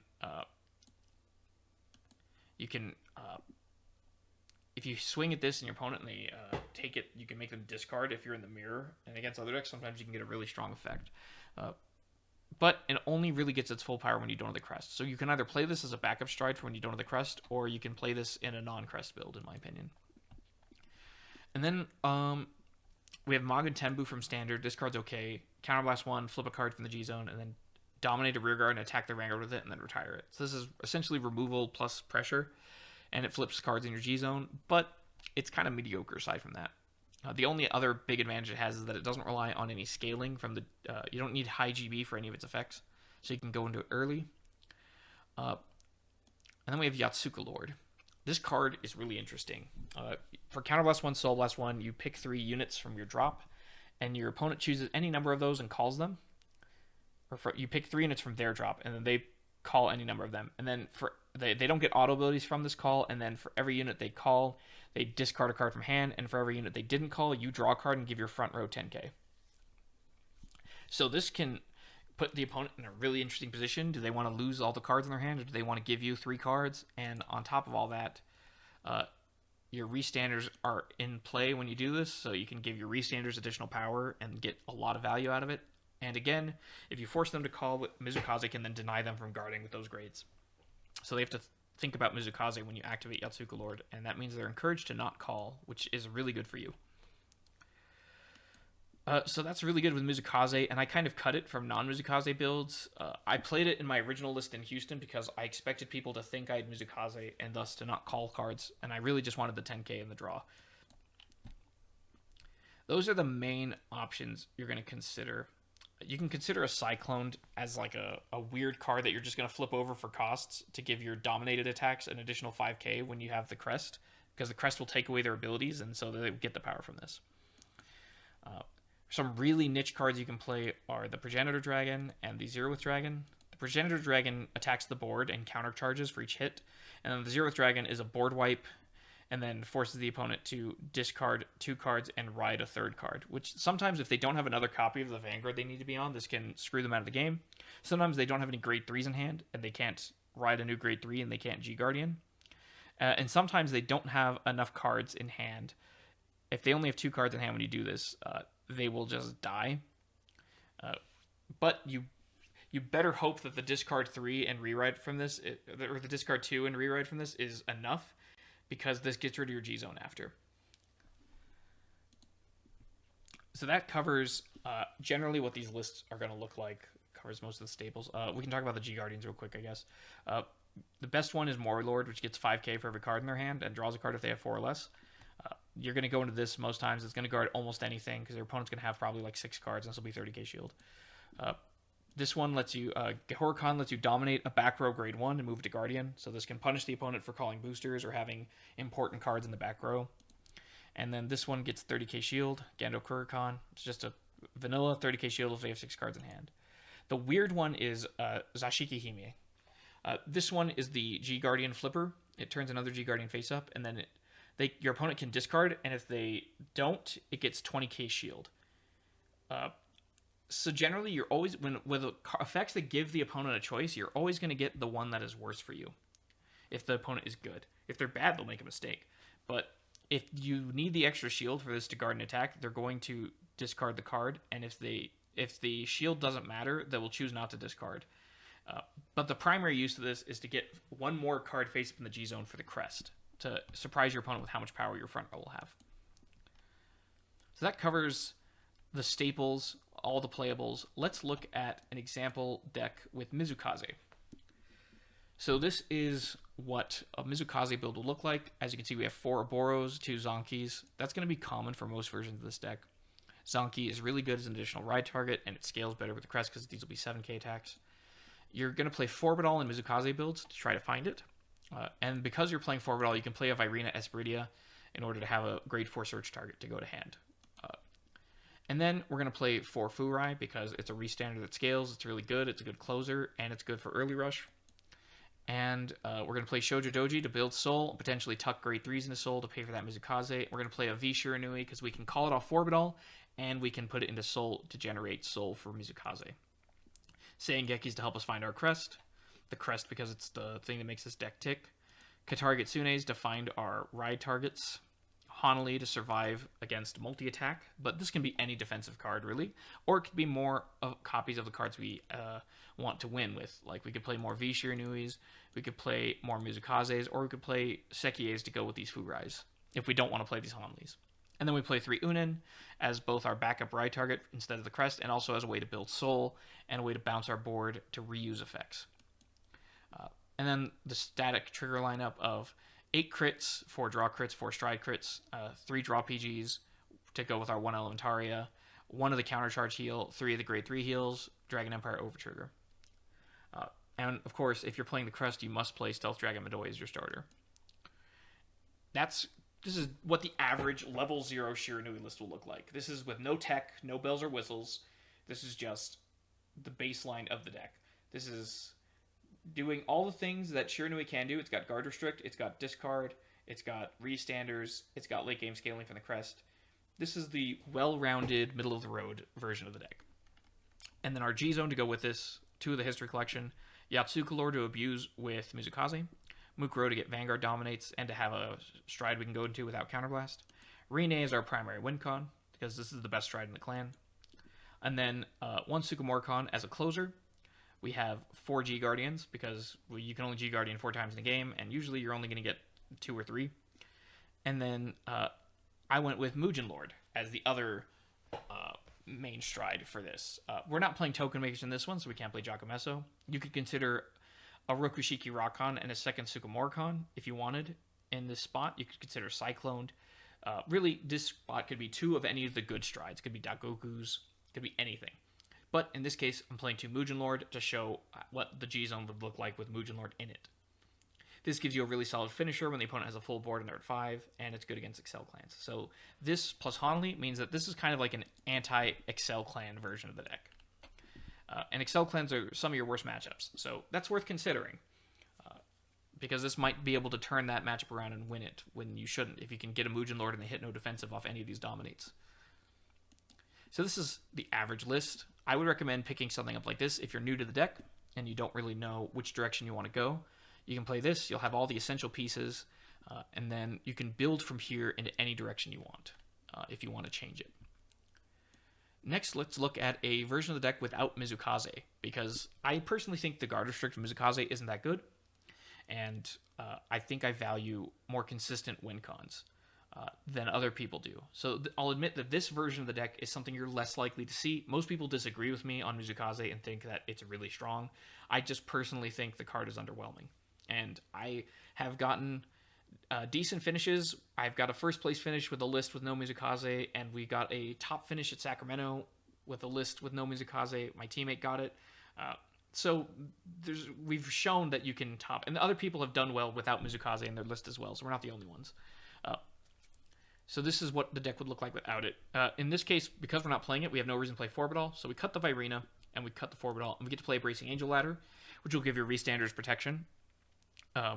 Speaker 1: if you swing at this and your opponent and they take it, you can make them discard if you're in the mirror. And against other decks, sometimes you can get a really strong effect. But it only really gets its full power when you don't have the crest. So you can either play this as a backup stride for when you don't have the crest, or you can play this in a non-crest build, in my opinion. And then we have Magen Tenbu from Standard. This card's okay. Counterblast 1, flip a card from the G zone, and then dominate a rearguard and attack the Vanguard with it, and then retire it. So this is essentially removal plus pressure, and it flips cards in your G zone, but it's kind of mediocre aside from that. The only other big advantage it has is that it doesn't rely on any scaling from the... you don't need high GB for any of its effects, so you can go into it early. And then we have Yatsuka Lord. This card is really interesting. For Counterblast 1, Soul Blast 1, you pick 3 units from your drop, and your opponent chooses any number of those and calls them. You pick 3 units from their drop, and then they call any number of them. And then they don't get auto abilities from this call, and then for every unit they call, they discard a card from hand, and for every unit they didn't call, you draw a card and give your front row 10k. So this can put the opponent in a really interesting position. Do they want to lose all the cards in their hand, or do they want to give you 3 cards? And on top of all that, your restanders are in play when you do this, so you can give your restanders additional power and get a lot of value out of it. And again, if you force them to call, Mizukaze can then deny them from guarding with those grades. So they have to think about Mizukaze when you activate Yatsuka Lord, and that means they're encouraged to not call, which is really good for you. So that's really good with Mizukaze, and I kind of cut it from non-Mizukaze builds. I played it in my original list in Houston because I expected people to think I had Mizukaze and thus to not call cards, and I really just wanted the 10k in the draw. Those are the main options you're going to consider. You can consider a Cyclone as like a weird card that you're just going to flip over for costs to give your dominated attacks an additional 5k when you have the crest, because the crest will take away their abilities, and so they get the power from this. Some really niche cards you can play are the Progenitor Dragon and the Zeroth Dragon. The Progenitor Dragon attacks the board and countercharges for each hit, and then the Zeroth Dragon is a board wipe and then forces the opponent to discard 2 cards and ride a 3rd card, which sometimes if they don't have another copy of the Vanguard they need to be on, this can screw them out of the game. Sometimes they don't have any grade 3s in hand, and they can't ride a new grade 3, and they can't G-Guardian. And sometimes they don't have enough cards in hand. If they only have 2 cards in hand when you do this, they will just die. But you better hope that the discard 3 and rewrite from this, or the discard 2 and rewrite from this is enough, because this gets rid of your G zone after. So that covers generally what these lists are going to look like. Covers most of the staples. We can talk about the G Guardians real quick, I guess. The best one is Morlord, which gets 5k for every card in their hand and draws a card if they have 4 or less. You're going to go into this most times. It's going to guard almost anything because their opponent's going to have probably like 6 cards, and this will be 30k shield. This one lets you, Horicon lets you dominate a back row grade 1 and move to Guardian. So this can punish the opponent for calling boosters or having important cards in the back row. And then this one gets 30k shield, Gando Kurikon. It's just a vanilla 30k shield if they have 6 cards in hand. The weird one is Zashiki Hime. This one is the G Guardian flipper. It turns another G Guardian face up, and then your opponent can discard, and if they don't, it gets 20k shield. So generally, you're always, with effects that give the opponent a choice, you're always going to get the one that is worse for you. If the opponent is good. If they're bad, they'll make a mistake. But if you need the extra shield for this to guard an attack, they're going to discard the card, and if the shield doesn't matter, they will choose not to discard. But the primary use of this is to get one more card face up in the G zone for the crest, to surprise your opponent with how much power your front row will have. So that covers the staples, all the playables. Let's look at an example deck with Mizukaze. So this is what a Mizukaze build will look like. As you can see, we have 4 Oboros, 2 Zonkis. That's going to be common for most versions of this deck. Zonki is really good as an additional ride target, and it scales better with the crest because these will be 7k attacks. You're going to play Forbidal in Mizukaze builds to try to find it. And because you're playing Forbidal, you can play a Virina Esperidia in order to have a grade 4 search target to go to hand. And then we're going to play 4 Furai because it's a restander that scales. It's really good. It's a good closer, and it's good for early rush. And we're going to play Shoujo Doji to build Soul, potentially tuck grade 3s into Soul to pay for that Mizukaze. We're going to play a V Shiranui because we can call it off Forbidal, and we can put it into Soul to generate Soul for Mizukaze. Seingekis to help us find our crest. The crest because it's the thing that makes this deck tick. Katari Gitsunes to find our ride targets. Hanali to survive against multi-attack, but this can be any defensive card, really. Or it could be more copies of the cards we want to win with. Like, we could play more V Shiranuis, we could play more Mizukazes, or we could play Sekies to go with these Furais, if we don't want to play these Hanalis. And then we play 3 Unin as both our backup ride target instead of the crest, and also as a way to build Soul, and a way to bounce our board to reuse effects. And then the static trigger lineup of 8 crits, 4 draw crits, 4 stride crits, 3 draw PGs to go with our 1 Elementaria, 1 of the countercharge heal, 3 of the grade 3 heals, Dragon Empire Overtrigger. And of course, if you're playing the crest, you must play Stealth Dragon Midoi as your starter. This is what the average level 0 Shiranui list will look like. This is with no tech, no bells or whistles. This is just the baseline of the deck. This is doing all the things that Shiranui can do. It's got guard restrict, it's got discard, it's got restanders, it's got late game scaling from the crest. This is the well-rounded, middle-of-the-road version of the deck. And then our G-Zone to go with this, 2 of the History Collection, Yatsuka to abuse with Mizukaze, Mukuro to get Vanguard Dominates, and to have a stride we can go into without Counterblast. Rine is our primary win con, because this is the best stride in the clan. And then 1 Sukamorcon as a closer. We have 4 G Guardians, because you can only G Guardian 4 times in a game, and usually you're only going to get 2 or 3. And then I went with Mugen Lord as the other main stride for this. We're not playing Token Makers in this one, so we can't play Giacomesso. You could consider a Rokushiki Rakan and a second Sukamorcon if you wanted in this spot. You could consider Cycloned. Really, this spot could be 2 of any of the good strides. It could be Dagoku's, it could be anything. But in this case, I'm playing 2 Mugen Lord to show what the G-Zone would look like with Mugen Lord in it. This gives you a really solid finisher when the opponent has a full board and they're at 5, and it's good against Excel clans. So this plus Hanali means that this is kind of like an anti-Excel clan version of the deck. And Excel clans are some of your worst matchups, so that's worth considering. Because this might be able to turn that matchup around and win it when you shouldn't, if you can get a Mugen Lord and they hit no defensive off any of these dominates. So this is the average list. I would recommend picking something up like this if you're new to the deck and you don't really know which direction you want to go. You can play this, you'll have all the essential pieces, and then you can build from here into any direction you want, if you want to change it. Next, let's look at a version of the deck without Mizukaze, because I personally think the guard restrict Mizukaze isn't that good, and I think I value more consistent win cons than other people do. So I'll admit that this version of the deck is something you're less likely to see. Most people disagree with me on Mizukaze and think that it's really strong. I just personally think the card is underwhelming. And I have gotten decent finishes. I've got a first place finish with a list with no Mizukaze, and we got a top finish at Sacramento with a list with no Mizukaze. My teammate got it. So we've shown that you can top, and the other people have done well without Mizukaze in their list as well, so we're not the only ones. So this is what the deck would look like without it. In this case, because we're not playing it, we have no reason to play Forbidal, so we cut the Virina, and we cut the Forbidal, and we get to play Bracing Angel Ladder, which will give your Restanders protection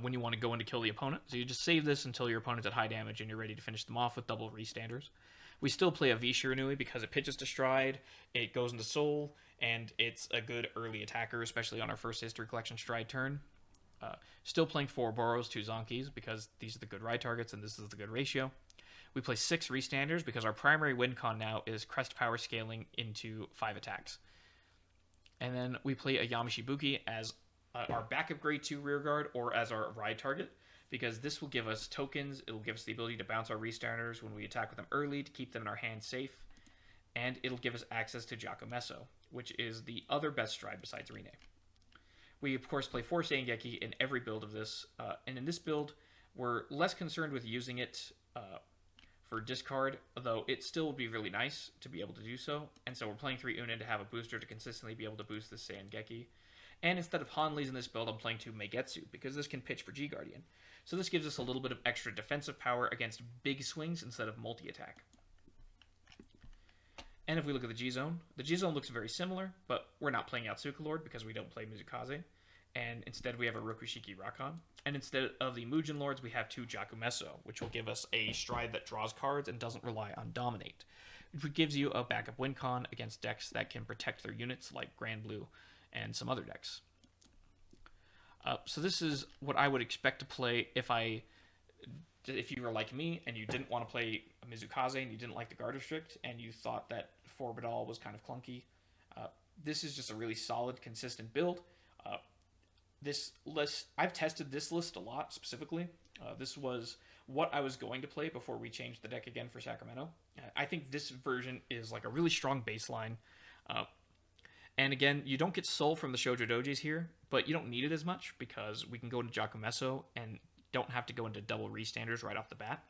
Speaker 1: when you want to go in to kill the opponent. So you just save this until your opponent's at high damage, and you're ready to finish them off with double Restanders. We still play a V Shiranui because it pitches to Stride, it goes into Soul, and it's a good early attacker, especially on our first History Collection Stride turn. Still playing 4 Boros, 2 Zonkis, because these are the good ride targets, and this is the good ratio. We play 6 Restanders because our primary win con now is Crest Power scaling into 5 attacks. And then we play a Yamishibuki as our backup grade 2 rearguard or as our ride target, because this will give us tokens. It will give us the ability to bounce our restarters when we attack with them early to keep them in our hand safe, and it'll give us access to Jakumeso, which is the other best stride besides Rine. We, of course, play 4 Seingeki in every build of this, and in this build, we're less concerned with using it for discard, though it still would be really nice to be able to do so, and so we're playing 3 Unin to have a booster to consistently be able to boost this Seingeki. And instead of Hanlis in this build, I'm playing 2 Meigetsu, because this can pitch for G-Guardian. So this gives us a little bit of extra defensive power against big swings instead of multi-attack. And if we look at the G-Zone looks very similar, but we're not playing Yotsuka Lord because we don't play Mizukaze. And instead we have a Rokushiki Rakan. And instead of the Mujin Lords, we have 2 Jakumeso, which will give us a stride that draws cards and doesn't rely on Dominate. Which gives you a backup win con against decks that can protect their units like Grand Blue and some other decks. So this is what I would expect to play if you were like me and you didn't want to play Mizukaze and you didn't like the Guard Restrict and you thought that Forbidal was kind of clunky. This is just a really solid, consistent build. This list, I've tested this list a lot specifically. This was what I was going to play before we changed the deck again for Sacramento. I think this version is like a really strong baseline. And again, you don't get Soul from the Shoujo Dojis here, but you don't need it as much because we can go into Jakumeso and don't have to go into double restanders right off the bat.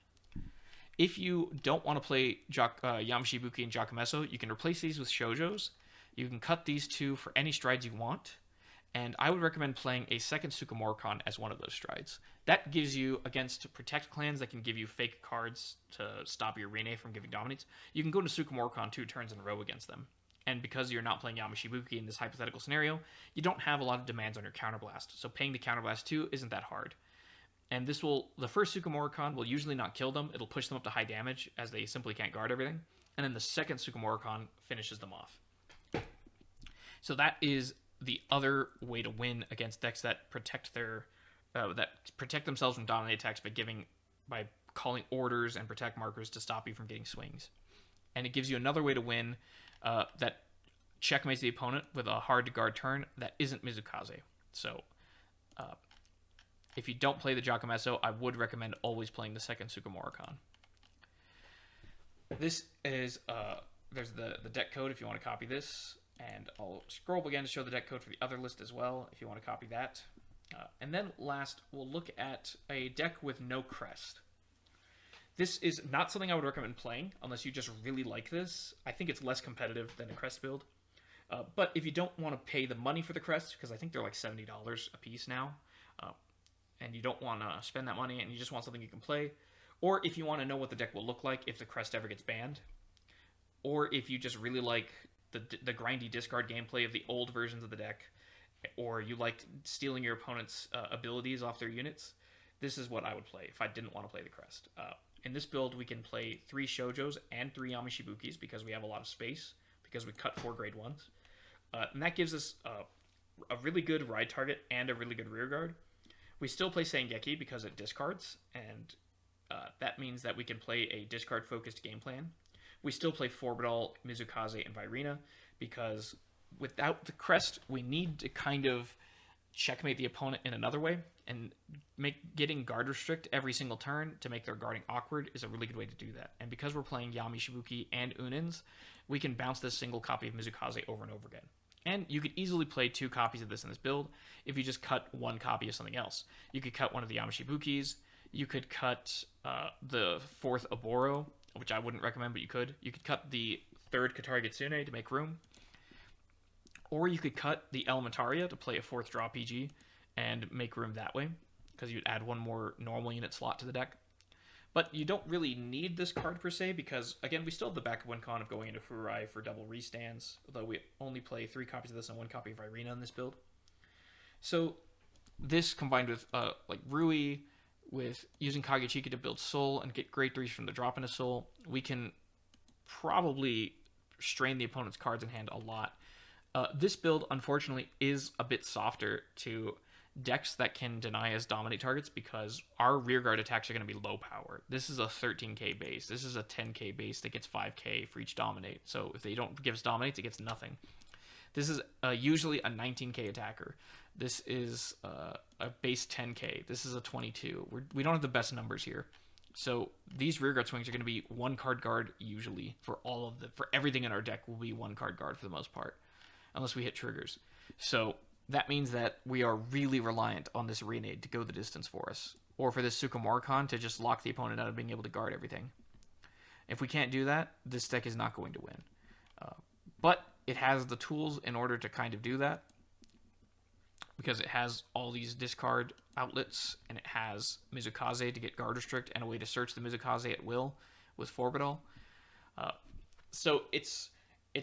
Speaker 1: If you don't want to play Yamashibuki and Jakumeso, you can replace these with Shoujos. You can cut these 2 for any strides you want. And I would recommend playing a second Sukamori-Con as one of those strides. That gives you, against Protect clans that can give you fake cards to stop your Rine from giving Dominates, you can go to Sukamori-Con 2 turns in a row against them. And because you're not playing Yamashibuki in this hypothetical scenario, you don't have a lot of demands on your Counterblast. So paying the Counterblast 2 isn't that hard. And the first Sukamori-Con will usually not kill them. It'll push them up to high damage as they simply can't guard everything. And then the second Sukamori-Con finishes them off. So that is the other way to win against decks that protect themselves from dominate attacks by calling orders and protect markers to stop you from getting swings. And it gives you another way to win that checkmates the opponent with a hard to guard turn that isn't Mizukaze. So if you don't play the Jakumeso, I would recommend always playing the second Sukamori-Con. This is there's the deck code if you want to copy this. And I'll scroll up again to show the deck code for the other list as well, if you want to copy that. And then last, we'll look at a deck with no crest. This is not something I would recommend playing unless you just really like this. I think it's less competitive than a crest build. But if you don't want to pay the money for the crest, because I think they're like $70 a piece now, and you don't want to spend that money and you just want something you can play, or if you want to know what the deck will look like if the crest ever gets banned, or if you just really like the grindy discard gameplay of the old versions of the deck, or you like stealing your opponent's abilities off their units, this is what I would play if I didn't want to play the crest. In this build, we can play 3 Shoujos and 3 Yamashibukis because we have a lot of space, because we cut 4 grade 1s. And that gives us a really good ride target and a really good rear guard. We still play Seingeki because it discards, and that means that we can play a discard-focused game plan. We still play Forbidal, Mizukaze, and Virina because without the crest, we need to kind of checkmate the opponent in another way, and getting guard restrict every single turn to make their guarding awkward is a really good way to do that. And because we're playing Yami Shibuki and Unins, we can bounce this single copy of Mizukaze over and over again. And you could easily play 2 copies of this in this build if you just cut 1 copy of something else. You could cut one of the Yamashibukis, you could cut the 4th Oboro, which I wouldn't recommend, but you could. You could cut the 3rd Katari Gitsune to make room. Or you could cut the Elementaria to play a 4th draw PG and make room that way, because you'd add 1 more normal unit slot to the deck. But you don't really need this card per se, because, again, we still have the backup win con of going into Furai for double restands, although we only play 3 copies of this and 1 copy of Irina in this build. So this combined with like Rui, with using Kagechiki to build Soul and get Grade 3s from the drop into Soul, we can probably strain the opponent's cards in hand a lot. This build, unfortunately, is a bit softer to decks that can deny us dominate targets because our rearguard attacks are going to be low power. This is a 13k base. This is a 10k base that gets 5k for each dominate. So if they don't give us dominates, it gets nothing. This is usually a 19k attacker. This is a base 10k. This is a 22. We don't have the best numbers here. So these rearguard swings are going to be one card guard usually for everything in our deck will be one card guard for the most part, unless we hit triggers. So that means that we are really reliant on this Renade to go the distance for us, or for this Sukamorikan to just lock the opponent out of being able to guard everything. If we can't do that, this deck is not going to win. But it has the tools in order to kind of do that, because it has all these discard outlets, and it has Mizukaze to get guard restrict, and a way to search the Mizukaze at will with Forbidal. So it's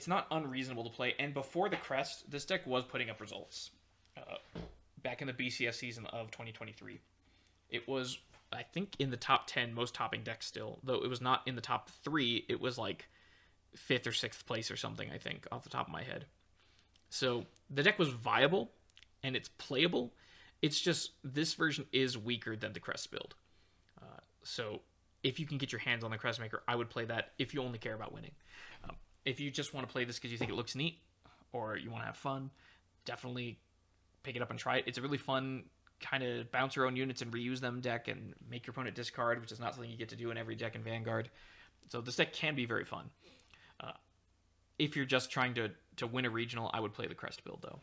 Speaker 1: not unreasonable to play. And before the crest, this deck was putting up results. Back in the BCS season of 2023. It was, I think, in the top 10 most topping decks still. Though it was not in the top 3. It was like 5th or 6th place or something, I think, off the top of my head. So the deck was viable, and it's playable. It's just this version is weaker than the crest build. So if you can get your hands on the crest maker, I would play that if you only care about winning. If you just want to play this because you think it looks neat or you want to have fun, definitely pick it up and try it. It's a really fun kind of bounce your own units and reuse them deck and make your opponent discard, which is not something you get to do in every deck in Vanguard. So this deck can be very fun. If you're just trying to win a regional, I would play the crest build though.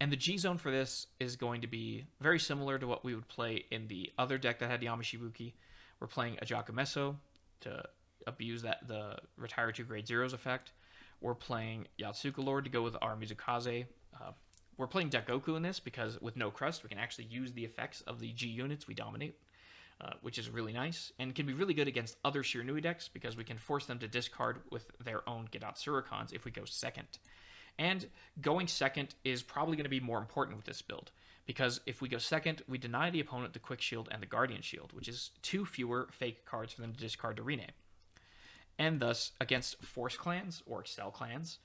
Speaker 1: And the G zone for this is going to be very similar to what we would play in the other deck that had Yamashibuki. We're playing Ajaka Meso to abuse the retire 2 grade zeros effect. We're playing Yatsuka Lord to go with our Mizukaze. We're playing Dekoku in this because with no crest, we can actually use the effects of the G units we dominate, which is really nice, and can be really good against other Shiranui decks because we can force them to discard with their own Gedatsurikans if we go second. And going second is probably going to be more important with this build, because if we go second, we deny the opponent the Quick Shield and the Guardian Shield, which is 2 fewer fake cards for them to discard to rename. And thus, against Force clans or Cell clans,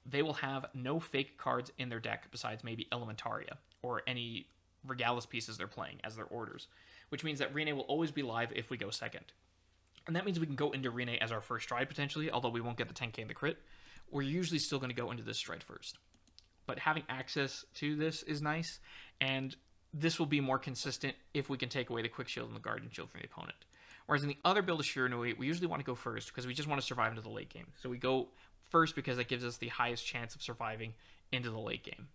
Speaker 1: they will have no fake cards in their deck besides maybe Elementaria or any Regalis pieces they're playing as their orders, which means that Rene will always be live if we go second. And that means we can go into Rene as our first stride potentially, although we won't get the 10k and the crit. We're usually still going to go into this stride first. But having access to this is nice, and this will be more consistent if we can take away the Quick Shield and the Guardian Shield from the opponent. Whereas in the other build of Shiranui, we usually want to go first because we just want to survive into the late game. So we go first because that gives us the highest chance of surviving into the late game,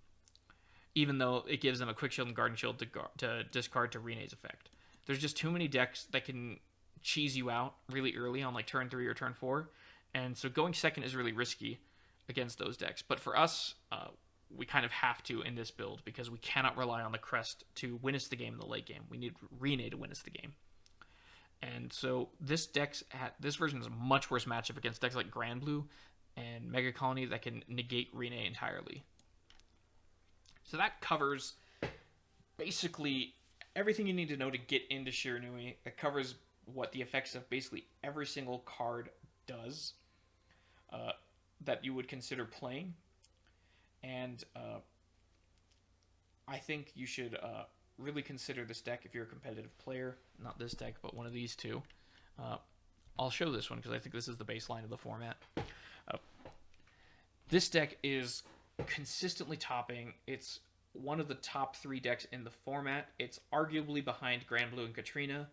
Speaker 1: even though it gives them a Quick Shield and Guardian Shield to discard to Rene's effect. There's just too many decks that can cheese you out really early on like turn 3 or turn 4, and so going second is really risky against those decks. But for us, we kind of have to in this build because we cannot rely on the crest to win us the game in the late game. We need Rene to win us the game. And so this version is a much worse matchup against decks like Grand Blue and Mega Colony that can negate Rene entirely. So that covers basically everything you need to know to get into Shiranui. It covers what the effects of basically every single card does that you would consider playing. And I think you should really consider this deck if you're a competitive player. Not this deck, but one of these two. I'll show this one because I think this is the baseline of the format. This deck is consistently topping. It's one of the top 3 decks in the format. It's arguably behind Grand Blue and Katrina,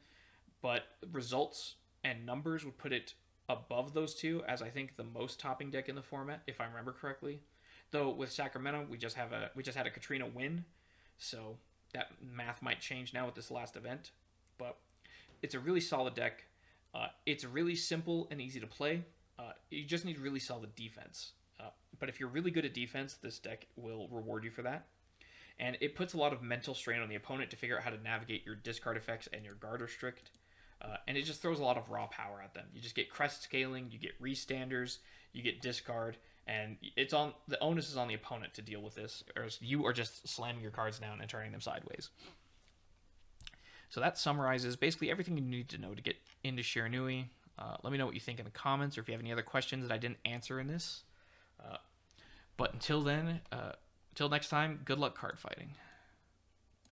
Speaker 1: but results and numbers would put it above those two as I think the most topping deck in the format, if I remember correctly. Though with Sacramento, we just had a Katrina win, so that math might change now with this last event. But it's a really solid deck. It's really simple and easy to play. You just need really solid defense. But if you're really good at defense, this deck will reward you for that. And it puts a lot of mental strain on the opponent to figure out how to navigate your discard effects and your guard restrict. And it just throws a lot of raw power at them. You just get crest scaling, you get restanders, you get discard, and the onus is on the opponent to deal with this, or you are just slamming your cards down and turning them sideways. So that summarizes basically everything you need to know to get into Shiranui. Let me know what you think in the comments, or if you have any other questions that I didn't answer in this. But until then, until next time, good luck card fighting.